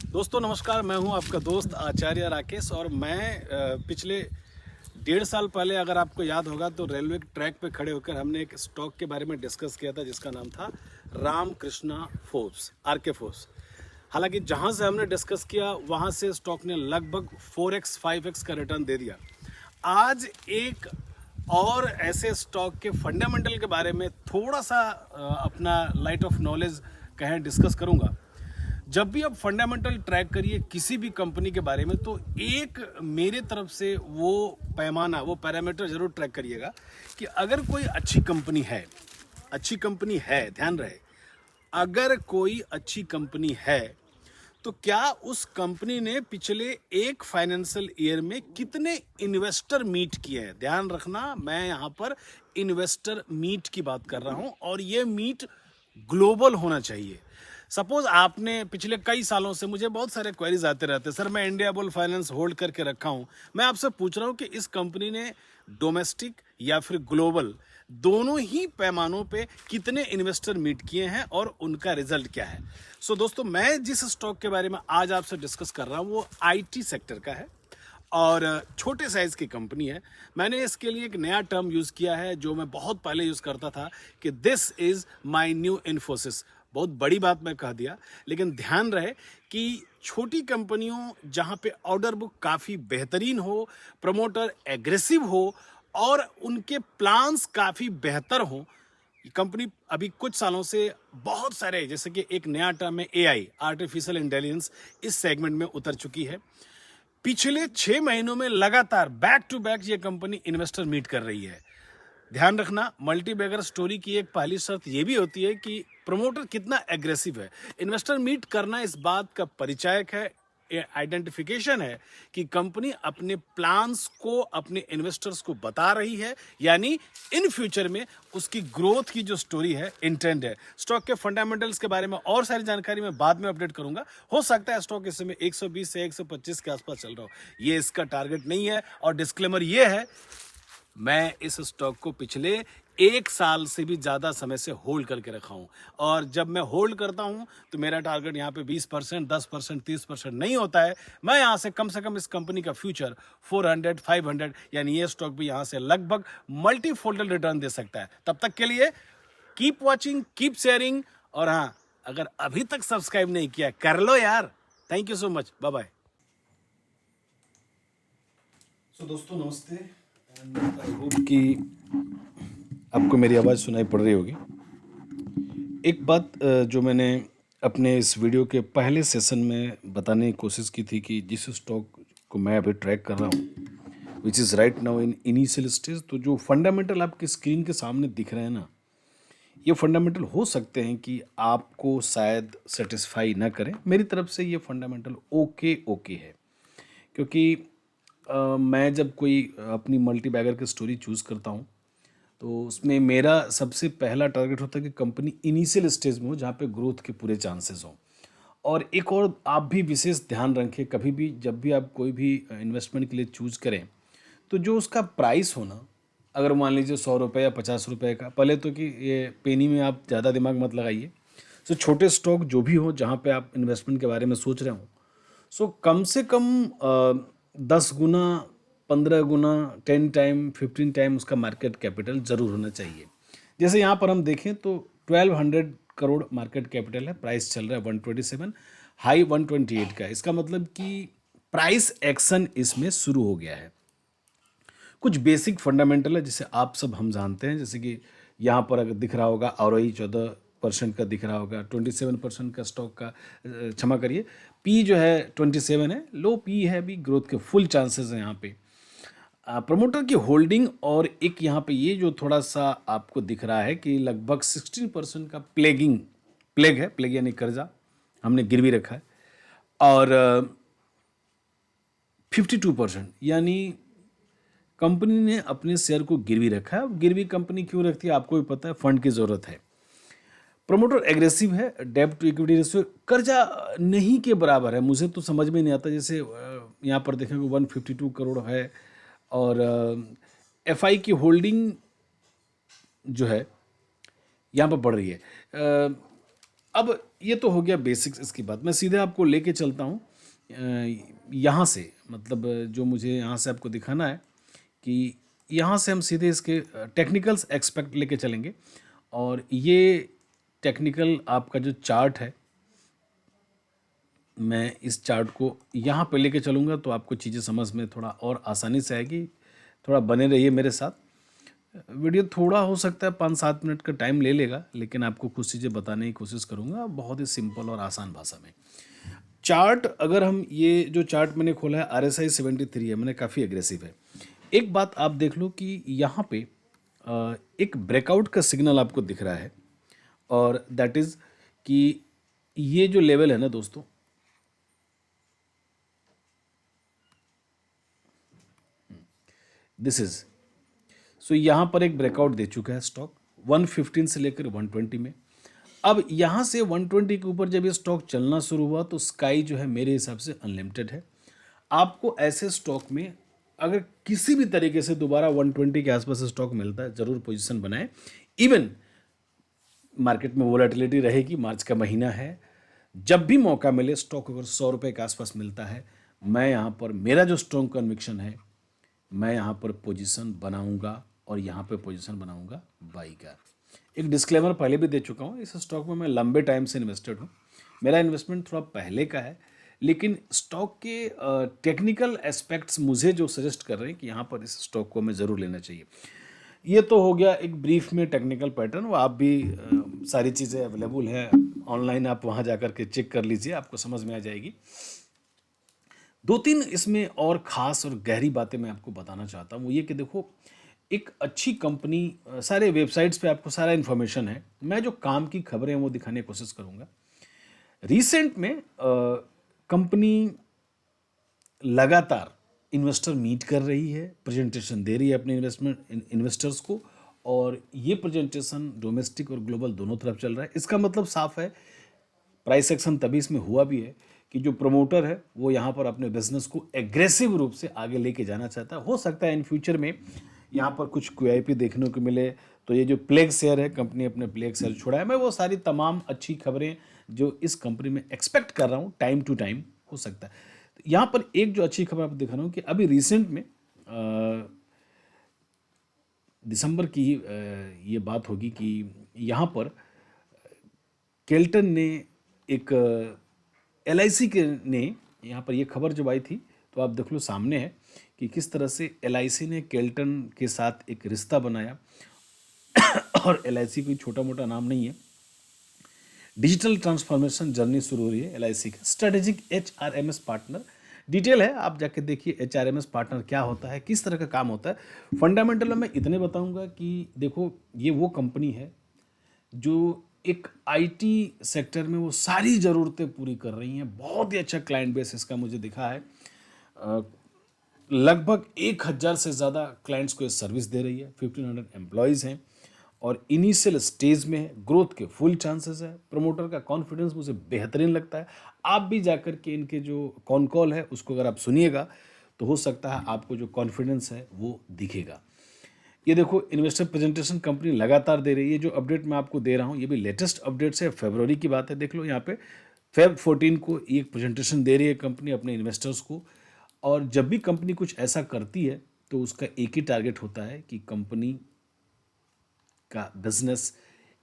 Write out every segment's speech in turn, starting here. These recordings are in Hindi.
दोस्तों नमस्कार, मैं हूं आपका दोस्त आचार्य राकेश और मैं पिछले 1.5 साल पहले अगर आपको याद होगा तो रेलवे ट्रैक पे खड़े होकर हमने एक स्टॉक के बारे में डिस्कस किया था जिसका नाम था रामकृष्णा फोर्ब्स, आरके फोर्ब्स। हालांकि जहां से हमने डिस्कस किया वहां से स्टॉक ने लगभग 4x 5x का रिटर्न दे दिया। आज एक और ऐसे स्टॉक के फंडामेंटल के बारे में थोड़ा सा अपना लाइट ऑफ नॉलेज कहें डिस्कस करूंगा। जब भी आप फंडामेंटल ट्रैक करिए किसी भी कंपनी के बारे में तो एक मेरे तरफ से वो पैमाना, वो पैरामीटर जरूर ट्रैक करिएगा कि अगर कोई अच्छी कंपनी है, ध्यान रहे, अगर कोई अच्छी कंपनी है तो क्या उस कंपनी ने पिछले एक फाइनेंशियल ईयर में कितने इन्वेस्टर मीट किए हैं। ध्यान रखना, मैं यहाँ पर इन्वेस्टर मीट की बात कर रहा हूँ और ये मीट ग्लोबल होना चाहिए। सपोज आपने पिछले कई सालों से, मुझे बहुत सारे क्वेरीज आते रहते हैं, सर मैं इंडिया बुल फाइनेंस होल्ड करके रखा हूं, मैं आपसे पूछ रहा हूं कि इस कंपनी ने डोमेस्टिक या फिर ग्लोबल दोनों ही पैमानों पे कितने इन्वेस्टर मीट किए हैं और उनका रिजल्ट क्या है। सो दोस्तों, मैं जिस स्टॉक के बारे में आज आपसे डिस्कस कर रहा हूं वो आईटी सेक्टर का है और छोटे साइज की कंपनी है। मैंने इसके लिए एक नया टर्म यूज किया है जो मैं बहुत पहले यूज करता था कि this is my new Infosys. बहुत बड़ी बात मैं कह दिया, लेकिन ध्यान रहे कि छोटी कंपनियों जहां पे ऑर्डर बुक काफी बेहतरीन हो, प्रमोटर एग्रेसिव हो और उनके प्लान्स काफी बेहतर हो, कंपनी अभी कुछ सालों से बहुत सारे, जैसे कि एक नया टर्म है एआई, आर्टिफिशियल इंटेलिजेंस, इस सेगमेंट में उतर चुकी है। पिछले 6 महीनों में लगातार बैक टू बैक ये कंपनी इन्वेस्टर मीट कर रही है। ध्यान रखना, मल्टी बैगर स्टोरी की एक पहली शर्त यह भी होती है कि प्रमोटर कितना एग्रेसिव है। इन्वेस्टर मीट करना इस बात का परिचायक है, आइडेंटिफिकेशन है कि कंपनी अपने प्लान्स को अपने इन्वेस्टर्स को बता रही है, यानी इन फ्यूचर में उसकी ग्रोथ की जो स्टोरी है इंटेंड है। स्टॉक के फंडामेंटल्स के बारे में और सारी जानकारी मैं बाद में अपडेट करूंगा। हो सकता है स्टॉक इस समय 120 से 125 के आसपास चल रहा हो, ये इसका टारगेट नहीं है। और डिस्क्लेमर ये है, मैं इस स्टॉक को पिछले 1 साल से भी ज़्यादा समय से होल्ड करके रखा हूं और जब मैं होल्ड करता हूं तो मेरा टारगेट यहाँ पे 20%, 10%, 30% नहीं होता है। मैं यहाँ से कम इस कंपनी का फ्यूचर 400, 500, यानी ये स्टॉक भी यहाँ से लगभग मल्टीफोल्डल रिटर्न दे सकता है। तब तक के लिए कीप वॉचिंग, कीप शेयरिंग और हाँ, अगर अभी तक सब्सक्राइब नहीं किया कर लो यार। Thank you so much, bye bye. So दोस्तों नमस्ते, आई होप कि आपको मेरी आवाज़ सुनाई पड़ रही होगी। एक बात जो मैंने अपने इस वीडियो के पहले सेशन में बताने की कोशिश की थी कि जिस स्टॉक को मैं अभी ट्रैक कर रहा हूँ, which is right now in initial stage, तो जो फंडामेंटल आपकी स्क्रीन के सामने दिख रहे हैं ना, ये फंडामेंटल हो सकते हैं कि आपको शायद सेटिस्फाई ना करें। मेरी तरफ से ये फंडामेंटल ओके है, क्योंकि मैं जब कोई अपनी मल्टी बैगर की स्टोरी चूज़ करता हूँ तो उसमें मेरा सबसे पहला टारगेट होता है कि कंपनी इनिशियल स्टेज में हो जहाँ पे ग्रोथ के पूरे चांसेस हों। और एक और आप भी विशेष ध्यान रखें, कभी भी जब भी आप कोई भी इन्वेस्टमेंट के लिए चूज़ करें तो जो उसका प्राइस हो ना, अगर मान लीजिए 100 रुपये या 50 रुपये का, पहले तो कि ये पेनी में आप ज़्यादा दिमाग मत लगाइए। सो छोटे स्टॉक जो भी हो जहाँ पे आप इन्वेस्टमेंट के बारे में सोच रहे हो, सो कम से कम 10 गुना, 15 गुना, 10 टाइम, 15 टाइम उसका मार्केट कैपिटल ज़रूर होना चाहिए। जैसे यहाँ पर हम देखें तो 1200 करोड़ मार्केट कैपिटल है, प्राइस चल रहा है 127, हाई 128 का। इसका मतलब कि प्राइस एक्शन इसमें शुरू हो गया है। कुछ बेसिक फंडामेंटल है जिसे आप सब हम जानते हैं, जैसे कि यहाँ पर अगर दिख रहा होगा ROE 14% का दिख रहा होगा, 27% का स्टॉक का, क्षमा करिए, पी जो है 27 है, लो पी है, भी ग्रोथ के फुल चांसेस हैं यहाँ पे। प्रमोटर की होल्डिंग और एक यहाँ पे ये जो थोड़ा सा आपको दिख रहा है कि लगभग 16% का प्लेग यानी कर्जा हमने गिरवी रखा है और 52% यानी कंपनी ने अपने शेयर को गिरवी रखा है। गिरवी कंपनी क्यों रखती है आपको भी पता है, फंड की जरूरत है। प्रमोटर एग्रेसिव है, डेब्ट टू इक्विटी रेशियो कर्जा नहीं के बराबर है। मुझे तो समझ में नहीं आता, जैसे यहाँ पर देखेंगे 152 करोड़ है और FI की होल्डिंग जो है यहाँ पर बढ़ रही है। अब ये तो हो गया बेसिक्स इसकी बात। मैं सीधे आपको लेके चलता हूँ यहाँ से, मतलब जो मुझे यहाँ से आपको दिखाना है कि यहाँ से हम सीधे इसके टेक्निकल्स एक्सपेक्ट लेके चलेंगे। और ये टेक्निकल आपका जो चार्ट है, मैं इस चार्ट को यहाँ पे लेके चलूँगा तो आपको चीज़ें समझ में थोड़ा और आसानी से आएगी। थोड़ा बने रहिए मेरे साथ। वीडियो थोड़ा हो सकता है 5-7 मिनट का टाइम ले लेगा, लेकिन आपको कुछ चीज़ें बताने की कोशिश करूँगा बहुत ही सिंपल और आसान भाषा में। चार्ट, अगर हम ये जो चार्ट मैंने खोला है RSI 73 है, मैंने काफ़ी एग्रेसिव है। एक बात आप देख लो कि यहाँ पे एक ब्रेकआउट का सिग्नल आपको दिख रहा है, और दैट इज़ कि ये जो लेवल है ना दोस्तों, दिस इज सो यहाँ पर एक ब्रेकआउट दे चुका है स्टॉक 115 से लेकर 120 में। अब यहाँ से 120 के ऊपर जब ये स्टॉक चलना शुरू हुआ तो स्काई जो है मेरे हिसाब से अनलिमिटेड है। आपको ऐसे स्टॉक में अगर किसी भी तरीके से दोबारा 120 के आसपास स्टॉक मिलता है, ज़रूर पोजीशन बनाएं। इवन मार्केट में वोलेटिलिटी रहेगी, मार्च का महीना है, जब भी मौका मिले स्टॉक अगर 100 रुपये के आसपास मिलता है, मैं यहाँ पर, मेरा जो स्ट्रॉन्ग कन्विक्शन है, मैं यहाँ पर पोजीशन बनाऊंगा और यहाँ पे पोजीशन बनाऊंगा बाई का। एक डिस्क्लेमर पहले भी दे चुका हूँ, इस स्टॉक में मैं लंबे टाइम से इन्वेस्टेड हूँ। मेरा इन्वेस्टमेंट थोड़ा पहले का है, लेकिन स्टॉक के टेक्निकल एस्पेक्ट्स मुझे जो सजेस्ट कर रहे हैं कि यहाँ पर इस स्टॉक को हमें ज़रूर लेना चाहिए। ये तो हो गया एक ब्रीफ में टेक्निकल पैटर्न। वो आप भी सारी चीज़ें अवेलेबल है ऑनलाइन, आप वहाँ जा कर के चेक कर लीजिए, आपको समझ में आ जाएगी। 2-3 इसमें और ख़ास और गहरी बातें मैं आपको बताना चाहता हूँ। वो ये कि देखो, एक अच्छी कंपनी, सारे वेबसाइट्स पे आपको सारा इन्फॉर्मेशन है। मैं जो काम की खबरें हैं वो दिखाने की कोशिश करूँगा। रिसेंट में कंपनी लगातार इन्वेस्टर मीट कर रही है, प्रेजेंटेशन दे रही है अपने इन्वेस्टर्स को, और ये प्रेजेंटेशन डोमेस्टिक और ग्लोबल दोनों तरफ चल रहा है। इसका मतलब साफ है, प्राइस एक्शन तभी इसमें हुआ भी है कि जो प्रमोटर है वो यहाँ पर अपने बिजनेस को एग्रेसिव रूप से आगे लेके जाना चाहता है। हो सकता है इन फ्यूचर में यहाँ पर कुछ QIP देखने को मिले, तो ये जो प्लेग शेयर है, कंपनी अपने प्लेग शेयर छोड़ा है। मैं वो सारी तमाम अच्छी खबरें जो इस कंपनी में एक्सपेक्ट कर रहा हूँ टाइम टू टाइम हो सकता है। तो यहाँ पर एक जो अच्छी खबर आपको दिखा रहा हूँ कि अभी रिसेंट में दिसंबर की ये बात होगी कि यहाँ पर केल्टन ने एक LIC के ने यहाँ पर ये खबर जब आई थी तो आप देख लो सामने है कि किस तरह से LIC ने केल्टन के साथ एक रिश्ता बनाया। और LIC कोई छोटा मोटा नाम नहीं है। डिजिटल ट्रांसफॉर्मेशन जर्नी शुरू हो रही है LIC का स्ट्रेटेजिक HRMS पार्टनर। डिटेल है, आप जाके देखिए HRMS पार्टनर क्या होता है, किस तरह का काम होता है। फंडामेंटल में मैं इतने बताऊंगा कि देखो, ये वो कंपनी है जो एक IT सेक्टर में वो सारी ज़रूरतें पूरी कर रही हैं। बहुत ही अच्छा क्लाइंट बेस इसका मुझे दिखा है। लगभग 1000 से ज़्यादा क्लाइंट्स को ये सर्विस दे रही है। 1500 एम्प्लॉयज़ हैं और इनिशियल स्टेज में है, ग्रोथ के फुल चांसेस है। प्रमोटर का कॉन्फिडेंस मुझे बेहतरीन लगता है। आप भी जाकर के इनके जो कॉन कॉल है उसको अगर आप सुनिएगा तो हो सकता है आपको जो कॉन्फिडेंस है वो दिखेगा। ये देखो, इन्वेस्टर प्रेजेंटेशन कंपनी लगातार दे रही है। जो अपडेट मैं आपको दे रहा हूँ ये भी लेटेस्ट अपडेट से फरवरी की बात है। देख लो यहाँ पे Feb 14 को एक प्रेजेंटेशन दे रही है कंपनी अपने इन्वेस्टर्स को। और जब भी कंपनी कुछ ऐसा करती है तो उसका एक ही टारगेट होता है कि कंपनी का बिजनेस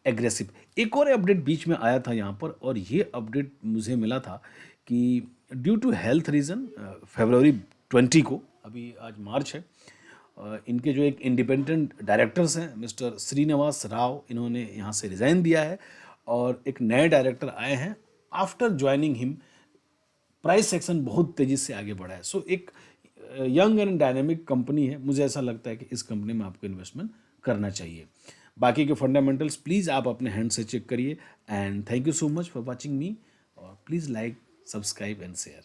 एग्रेसिव। एक और अपडेट बीच में आया था यहाँ पर, और ये अपडेट मुझे मिला था कि ड्यू टू हेल्थ रीज़न फरवरी 20 को, अभी आज मार्च है, इनके जो एक इंडिपेंडेंट डायरेक्टर्स हैं मिस्टर श्रीनिवास राव, इन्होंने यहाँ से रिज़ाइन दिया है और एक नए डायरेक्टर आए हैं। After joining him price section बहुत तेज़ी से आगे बढ़ा है। सो एक यंग एंड डायनेमिक कंपनी है। मुझे ऐसा लगता है कि इस कंपनी में आपको इन्वेस्टमेंट करना चाहिए। बाकी के फंडामेंटल्स प्लीज़ आप अपने हैंड से चेक करिए। And thank you so much for watching me, और please like, subscribe and share.